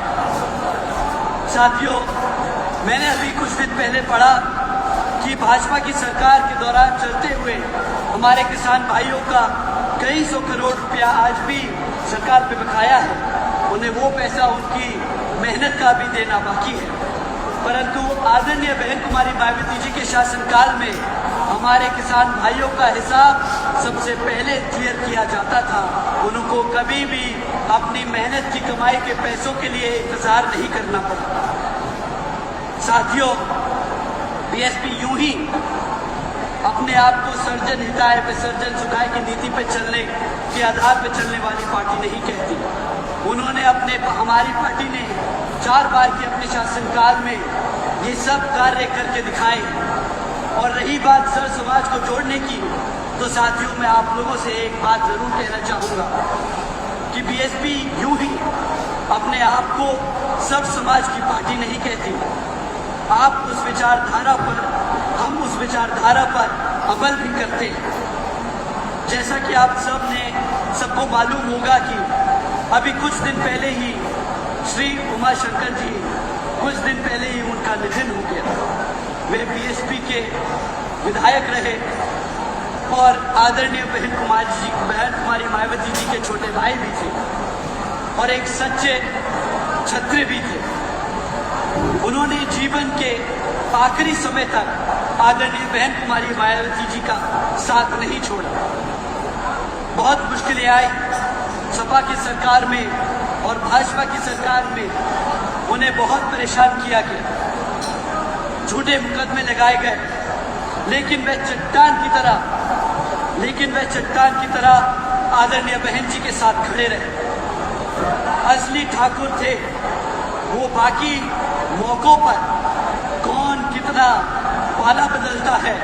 साथियों, मैंने अभी कुछ दिन पहले पढ़ा कि भाजपा की सरकार के दौरान चलते हुए हमारे किसान भाइयों का कई सौ करोड़ रुपया आज भी सरकार पे बकाया है, उन्हें वो पैसा उनकी मेहनत का भी देना बाकी है। परंतु आदरणीय बहन कुमारी मायावती जी के शासनकाल में हमारे किसान भाइयों का हिसाब सबसे पहले क्लियर किया जाता था, उनको कभी भी अपनी मेहनत की कमाई के पैसों के लिए इंतजार नहीं करना पड़ा। साथियों, बीएसपी यूं ही अपने आप को सर्जन हिताय विसर्जन सुखाय की नीति पर चलने के आधार पर चलने वाली पार्टी नहीं कहती। उन्होंने हमारी पार्टी ने 4 बार के अपने शासनकाल में ये सब कार्य करके दिखाए। और रही बात सर समाज को जोड़ने की, तो साथियों, मैं आप लोगों से एक बात जरूर कहना चाहूँगा कि बीएसपी यूं ही अपने आप को सब समाज की पार्टी नहीं कहती। आप उस विचारधारा पर, हम उस विचारधारा पर अमल भी करते हैं। जैसा कि आप सबको मालूम होगा कि अभी कुछ दिन पहले ही श्री उमाशंकर जी, कुछ दिन पहले ही उनका निधन हो गया। वे बीएसपी के विधायक रहे और आदरणीय बहन कुमारी मायावती जी के छोटे भाई भी थे और एक सच्चे क्षत्रिय भी थे। उन्होंने जीवन के आखिरी समय तक आदरणीय बहन कुमारी मायावती जी का साथ नहीं छोड़ा। बहुत मुश्किलें आई, सपा की सरकार में और भाजपा की सरकार में उन्हें बहुत परेशान किया गया, झूठे मुकदमे लगाए गए, लेकिन वह चट्टान की तरह आदरणीय बहन जी के साथ खड़े रहे। असली ठाकुर थे वो। बाकी मौकों पर कौन कितना पाला बदलता है,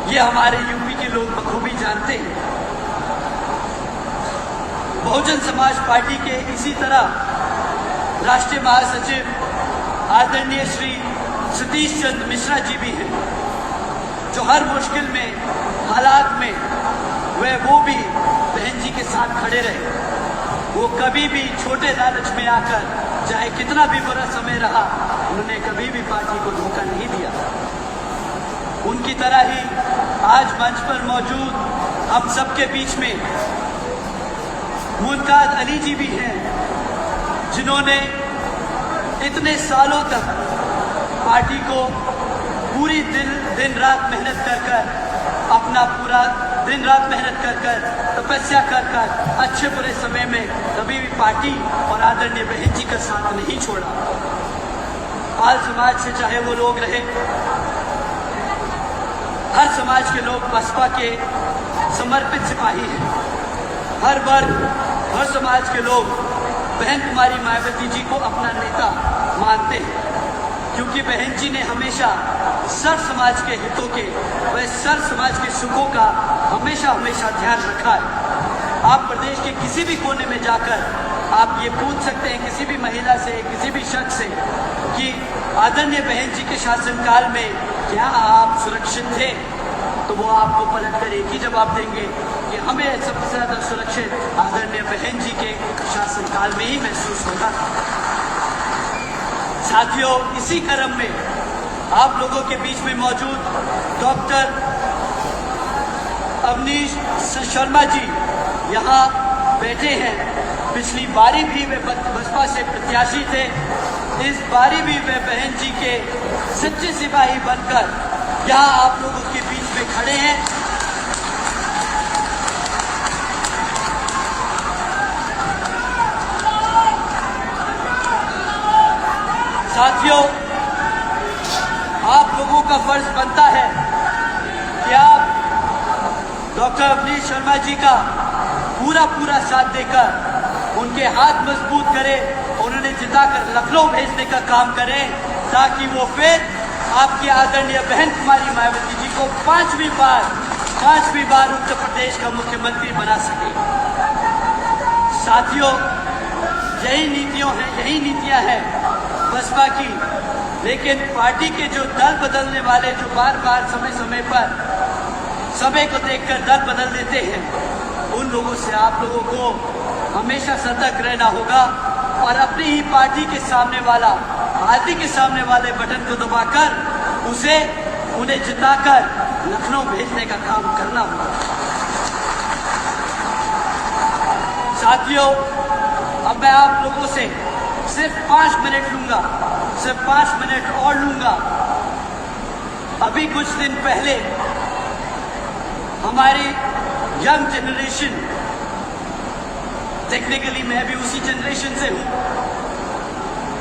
ये हमारे यूपी के लोग बखूबी जानते हैं। बहुजन समाज पार्टी के इसी तरह राष्ट्रीय महासचिव आदरणीय श्री सतीश चंद्र मिश्रा जी भी हैं, जो हर मुश्किल में, हालात में वो भी बहन जी के साथ खड़े रहे। वो कभी भी छोटे लालच में आकर चाहे कितना भी बुरा समय रहा, उन्होंने कभी भी पार्टी को धोखा नहीं दिया। उनकी तरह ही आज मंच पर मौजूद हम सबके बीच में मुमताज अली जी भी हैं, जिन्होंने इतने सालों तक पार्टी को पूरी दिन रात मेहनत कर अपना पूरा दिन रात मेहनत कर तपस्या कर अच्छे बुरे समय में कभी भी पार्टी और आदरणीय बहन जी का साथ नहीं छोड़ा। पाल समाज से चाहे वो लोग रहे, हर समाज के लोग बसपा के समर्पित सिपाही हैं। हर वर्ग, हर समाज के लोग बहन कुमारी मायावती जी को अपना नेता मानते हैं, क्योंकि बहन जी ने हमेशा सर समाज के हितों के व सर समाज के सुखों का हमेशा ध्यान रखा है। आप प्रदेश के किसी भी कोने में जाकर आप ये पूछ सकते हैं किसी भी महिला से, किसी भी शख्स से कि आदरणीय बहन जी के शासनकाल में क्या आप सुरक्षित थे, तो वो आपको पलट कर एक ही जवाब देंगे कि हमें सबसे ज्यादा सुरक्षित आदरणीय बहन जी के शासनकाल में ही महसूस होता। साथियों, इसी क्रम में आप लोगों के बीच में मौजूद डॉक्टर अवनीश शर्मा जी यहाँ बैठे हैं। पिछली बारी भी वे बसपा से प्रत्याशी थे, इस बारी भी वे बहन जी के सच्चे सिपाही बनकर यहाँ आप लोगों के बीच में खड़े हैं। साथियों, आप लोगों का फर्ज बनता है कि आप डॉक्टर अवनीश शर्मा जी का पूरा साथ देकर उनके हाथ मजबूत करें, उन्होंने जिताकर लखनऊ भेजने का काम करें, ताकि वो फिर आपकी आदरणीय बहन कुमारी मायावती जी को पांचवी बार उत्तर प्रदेश का मुख्यमंत्री बना सके। साथियों, यही नीतियां हैं बसपा की, लेकिन पार्टी के जो दल बदलने वाले, जो बार समय पर समय को देखकर दल बदल देते हैं, उन लोगों से आप लोगों को हमेशा सतर्क रहना होगा और अपनी ही पार्टी के सामने वाले बटन को दबाकर उन्हें जिताकर लखनऊ भेजने का काम करना होगा। साथियों, अब मैं आप लोगों से सिर्फ 5 मिनट लूंगा, सिर्फ 5 मिनट और लूंगा। अभी कुछ दिन पहले हमारी यंग जनरेशन, टेक्निकली मैं भी उसी जनरेशन से हूं,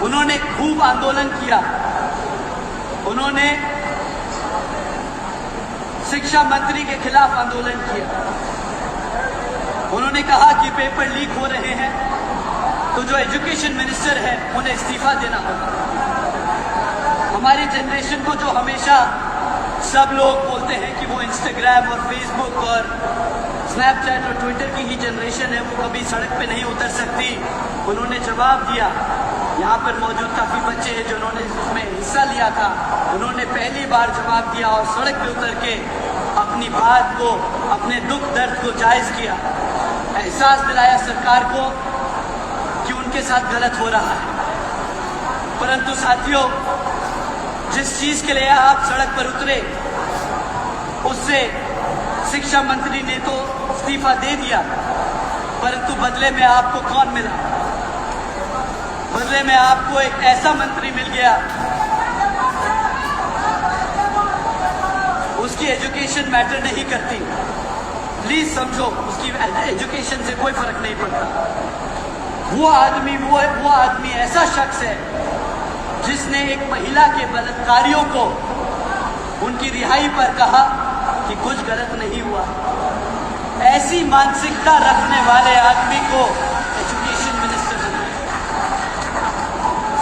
उन्होंने खूब आंदोलन किया। उन्होंने शिक्षा मंत्री के खिलाफ आंदोलन किया। उन्होंने कहा कि पेपर लीक हो रहे हैं, तो जो एजुकेशन मिनिस्टर है उन्हें इस्तीफा देना होगा। हमारी जनरेशन को जो हमेशा सब लोग बोलते हैं कि वो इंस्टाग्राम और फेसबुक और स्नैपचैट और ट्विटर की ही जनरेशन है, वो कभी सड़क पे नहीं उतर सकती, उन्होंने जवाब दिया। यहाँ पर मौजूद काफी बच्चे हैं जिन्होंने उसमें हिस्सा लिया था, उन्होंने पहली बार जवाब दिया और सड़क पे उतर के अपनी बात को, अपने दुख दर्द को जायज किया, एहसास दिलाया सरकार को कि उनके साथ गलत हो रहा है। परंतु साथियों, जिस चीज के लिए आप सड़क पर उतरे, उससे शिक्षा मंत्री ने तो इस्तीफा दे दिया, परंतु बदले में आपको कौन मिला? बदले में आपको एक ऐसा मंत्री मिल गया, उसकी एजुकेशन मैटर नहीं करती। प्लीज समझो, उसकी एजुकेशन से कोई फर्क नहीं पड़ता। वो आदमी ऐसा शख्स है जिसने एक महिला के बलात्कारियों को उनकी रिहाई पर कहा कि कुछ गलत नहीं हुआ। ऐसी मानसिकता रखने वाले आदमी को एजुकेशन मिनिस्टर बनाया।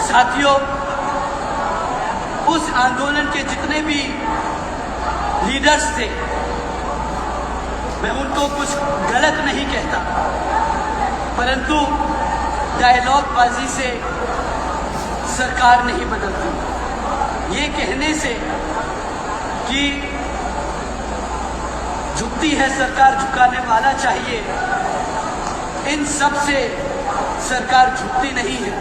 साथियों, उस आंदोलन के जितने भी लीडर्स थे, मैं उनको कुछ गलत नहीं कहता, परंतु डायलॉग बाजी से सरकार नहीं बदलती। ये कहने से कि झुकती है सरकार, झुकाने वाला चाहिए, इन सब से सरकार झुकती नहीं है।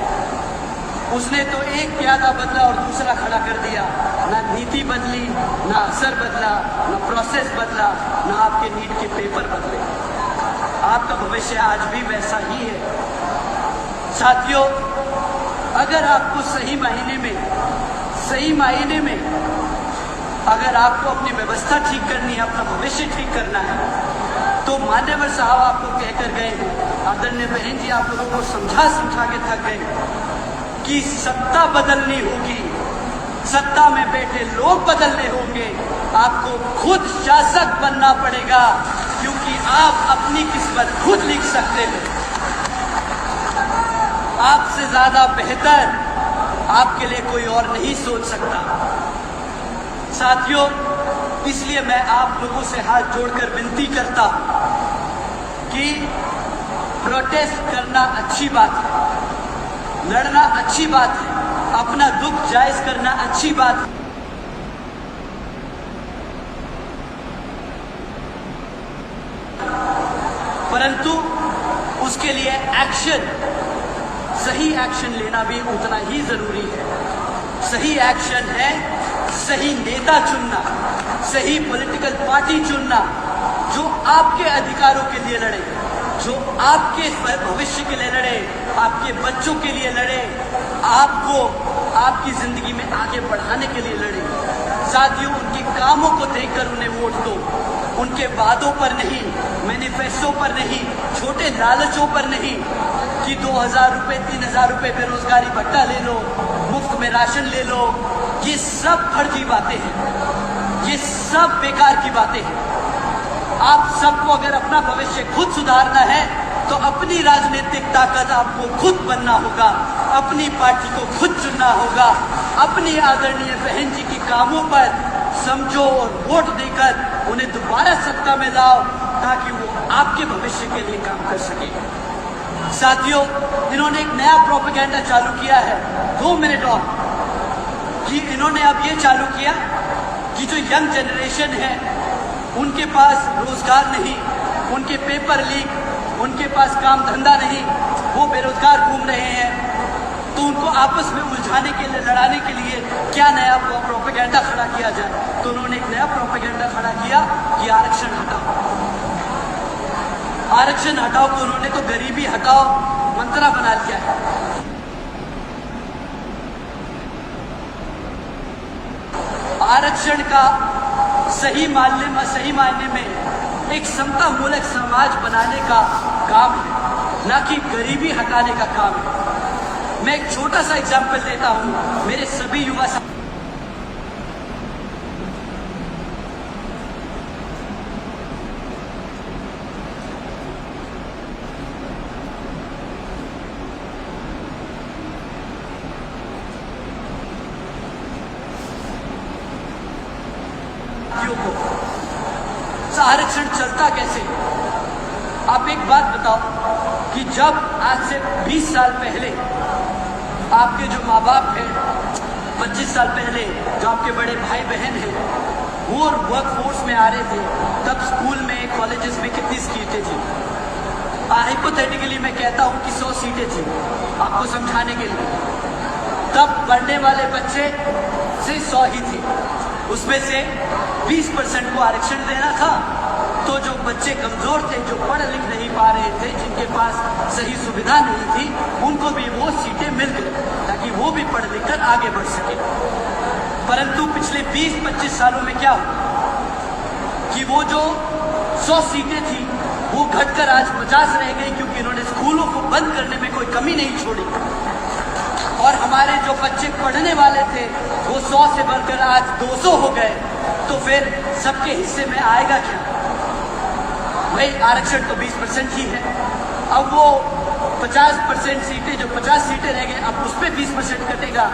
उसने तो एक प्यादा बदला और दूसरा खड़ा कर दिया। ना नीति बदली, ना असर बदला, ना प्रोसेस बदला, ना आपके नीट के पेपर बदले। आपका भविष्य आज भी वैसा ही है। साथियों, अगर आपको सही मायने में अगर आपको अपनी व्यवस्था ठीक करनी है, अपना भविष्य ठीक करना है, तो मान्यवर साहब आपको कहकर गए हैं, आदरणीय बहन जी आप लोगों को समझा के थक गए कि सत्ता बदलनी होगी, सत्ता में बैठे लोग बदलने होंगे, आपको खुद शासक बनना पड़ेगा, क्योंकि आप अपनी किस्मत खुद लिख सकते हैं। आपसे ज्यादा बेहतर आपके लिए कोई और नहीं सोच सकता। साथियों, इसलिए मैं आप लोगों से हाथ जोड़कर विनती करता हूं कि प्रोटेस्ट करना अच्छी बात है, लड़ना अच्छी बात है, अपना दुख जायज करना अच्छी बात है, परंतु उसके लिए सही एक्शन लेना भी उतना ही जरूरी है। सही एक्शन है सही नेता चुनना, सही पॉलिटिकल पार्टी चुनना जो आपके अधिकारों के लिए लड़े, जो आपके भविष्य के लिए लड़े, आपके बच्चों के लिए लड़े, आपको आपकी जिंदगी में आगे बढ़ाने के लिए लड़े। साथियों, उनके कामों को देखकर उन्हें वोट दो, उनके वादों पर नहीं, मैनिफेस्टो पर नहीं, छोटे लालचों पर नहीं कि 2000 रुपए 3000 रुपए बेरोजगारी भत्ता ले लो, मुफ्त में राशन ले लो। ये सब फर्जी बातें हैं, ये सब बेकार की बातें हैं। आप सबको अगर अपना भविष्य खुद सुधारना है तो अपनी राजनीतिक ताकत आपको खुद बनना होगा, अपनी पार्टी को खुद चुनना होगा, अपनी आदरणीय बहन जी के कामों पर समझो और वोट देकर उन्हें दोबारा सत्ता में लाओ, ताकि वो आपके भविष्य के लिए काम कर सके। साथियों, इन्होंने एक नया प्रोपेगेंडा चालू किया है, 2 मिनट और, कि इन्होंने अब ये चालू किया कि जो यंग जनरेशन है उनके पास रोजगार नहीं, उनके पेपर लीक, उनके पास काम धंधा नहीं, वो बेरोजगार घूम रहे हैं, तो उनको आपस में उलझाने के लिए, लड़ाने के लिए क्या नया प्रोपेगेंडा खड़ा किया जाए। तो उन्होंने एक नया प्रोपेगेंडा खड़ा किया कि आरक्षण हटाओ। आरक्षण हटाओ को उन्होंने तो गरीबी हटाओ मंत्रा बना लिया है। आरक्षण का सही मायने में एक समता मूलक समाज बनाने का काम है, ना कि गरीबी हटाने का काम है। मैं एक छोटा सा एग्जाम्पल देता हूं। मेरे सभी युवा को आरक्षण चलता कैसे? आप एक बात बताओ कि जब आज से 20 साल पहले आपके जो माँ बाप हैं, 25 साल पहले जो आपके बड़े भाई बहन हैं, वो वर्क फोर्स में आ रहे थे, तब स्कूल में, कॉलेजेस में कितनी सीटें थी? हाइपोथेटिकली मैं कहता हूं कि 100 सीटें थी, आपको समझाने के लिए। तब पढ़ने वाले बच्चे से 100 ही थे, उसमें से 20% को आरक्षण देना था। तो जो बच्चे कमजोर थे, जो पढ़ लिख नहीं पा रहे थे, जिनके पास सही सुविधा नहीं थी, उनको भी वो सीटें मिल गई ताकि वो भी पढ़ लिख कर आगे बढ़ सके। परंतु पिछले 20-25 सालों में क्या हुआ कि वो जो 100 सीटें थी वो घटकर आज 50 रह गई, क्योंकि इन्होंने स्कूलों को बंद करने में कोई कमी नहीं छोड़ी। और हमारे जो बच्चे पढ़ने वाले थे वो 100 से बढ़कर आज 200 हो गए। तो फिर सबके हिस्से में आएगा क्या? भाई आरक्षण तो 20% ही है। अब वो 50% सीटें, जो 50 सीटें रह गए, अब उस पर 20% कटेगा,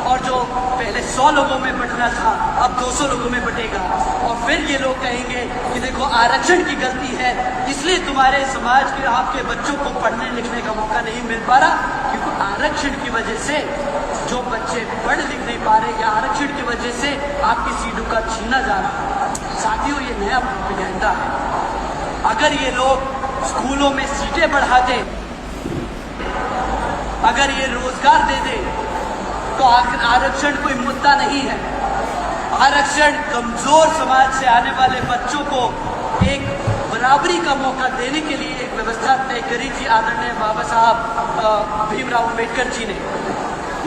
और जो पहले 100 लोगों में बंटना था अब 200 लोगों में बटेगा। और फिर ये लोग कहेंगे कि देखो आरक्षण की गलती है, इसलिए तुम्हारे समाज के, आपके बच्चों को पढ़ने लिखने का मौका नहीं मिल पा रहा, क्योंकि आरक्षण की वजह से जो बच्चे पढ़ लिख नहीं पा रहे, या आरक्षण की वजह से आपकी सीटों का छीना जा रहा है। साथियों, ये नया प्रोपेगेंडा है। अगर ये लोग स्कूलों में सीटें बढ़ाते, अगर ये रोजगार दे दे, तो आरक्षण कोई मुद्दा नहीं है। आरक्षण कमजोर समाज से आने वाले बच्चों को एक बराबरी का मौका देने के लिए एक व्यवस्था तय करी थी आदरणीय बाबा साहब भीमराव अम्बेडकर जी ने,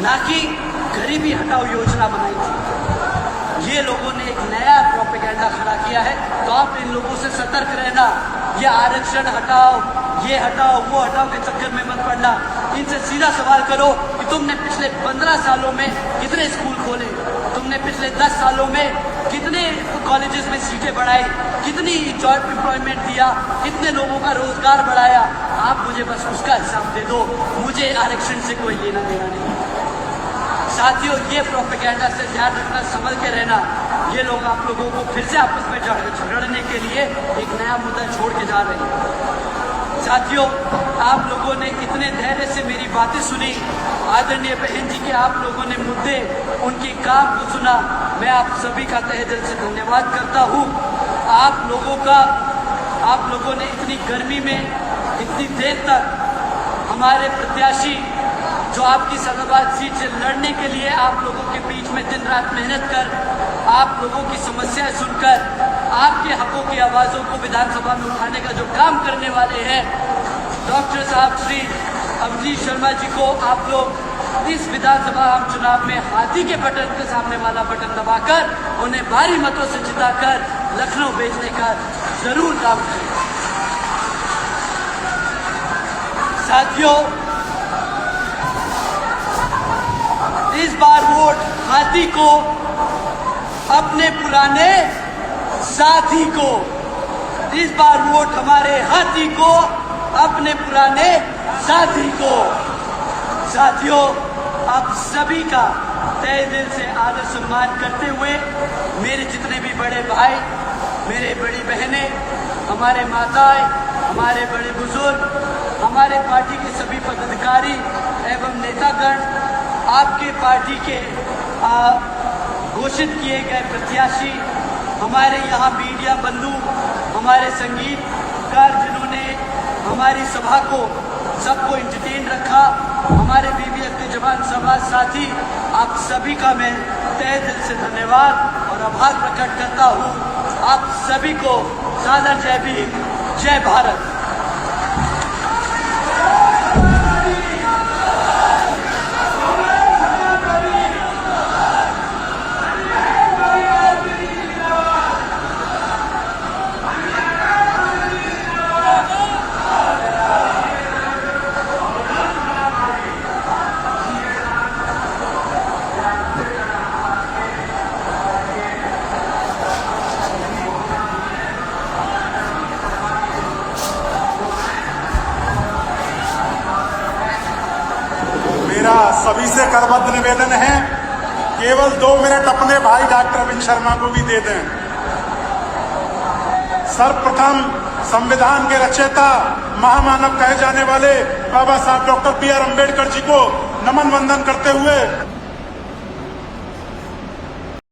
ना कि गरीबी हटाओ योजना बनाई थी। ये लोगों ने एक नया प्रोपेगेंडा खड़ा किया है, तो आप इन लोगों से सतर्क रहना। ये आरक्षण हटाओ, ये हटाओ, वो हटाओ के चक्कर में मत पड़ना। इनसे सीधा सवाल करो कि तुमने पिछले 15 सालों में कितने स्कूल खोले, तुमने पिछले 10 सालों में कितने कॉलेजेस में सीटें बढ़ाई, कितनी जॉब एम्प्लॉयमेंट दिया, कितने लोगों का रोजगार बढ़ाया। आप मुझे बस उसका हिसाब दे दो, मुझे आरक्षण से कोई लेना देना नहीं। साथियों, ये प्रोपेगेंडा से ध्यान रखना, संभल के रहना। ये लोग आप लोगों को फिर से आपस में झगड़ने के लिए एक नया मुद्दा छोड़ के जा रहे हैं। साथियों, आप लोगों ने इतने धैर्य से मेरी बातें सुनी। आदरणीय बहन जी के आप लोगों ने मुद्दे, उनकी काम को सुना। मैं आप सभी का तहे दिल से धन्यवाद करता हूँ। आप लोगों ने इतनी गर्मी में इतनी देर तक हमारे प्रत्याशी जो आपकी सदाबाद सीट से लड़ने के लिए आप लोगों के बीच में दिन रात मेहनत कर, आप लोगों की समस्याएं सुनकर, आपके हकों की आवाज़ों को विधानसभा में उठाने का जो काम करने वाले हैं डॉक्टर साहब श्री अवधेश शर्मा जी को आप लोग इस विधानसभा आम चुनाव में हाथी के बटन के सामने वाला बटन दबाकर उन्हें भारी मतों से जिताकर लखनऊ भेजने का जरूर काम करें। साथियों, इस बार वोट हाथी को, अपने पुराने साथी को। इस बार वोट हमारे हाथी को, अपने पुराने साथी को। साथियों, आप सभी का तहे दिल से आदर सम्मान करते हुए मेरे जितने भी बड़े भाई, मेरे बड़ी बहनें, हमारे माताएं, हमारे बड़े बुजुर्ग, हमारे पार्टी के सभी पदाधिकारी एवं नेतागण, आपके पार्टी के घोषित किए गए प्रत्याशी, हमारे यहाँ मीडिया बंधु, हमारे संगीतकार जिन्होंने हमारी सभा को सबको एंटरटेन रखा, हमारे बीबीएफ के जवान समाज साथी, आप सभी का मैं तहे दिल से धन्यवाद और आभार प्रकट करता हूँ। आप सभी को सादर जय भीम, जय भारत। सभी से करबद्ध निवेदन है, केवल 2 मिनट अपने भाई डॉक्टर अरविंद शर्मा को भी दे दें। सर्वप्रथम संविधान के रचयिता, महामानव कहे जाने वाले बाबा साहब doctor B are Ambedkar ji को नमन वंदन करते हुए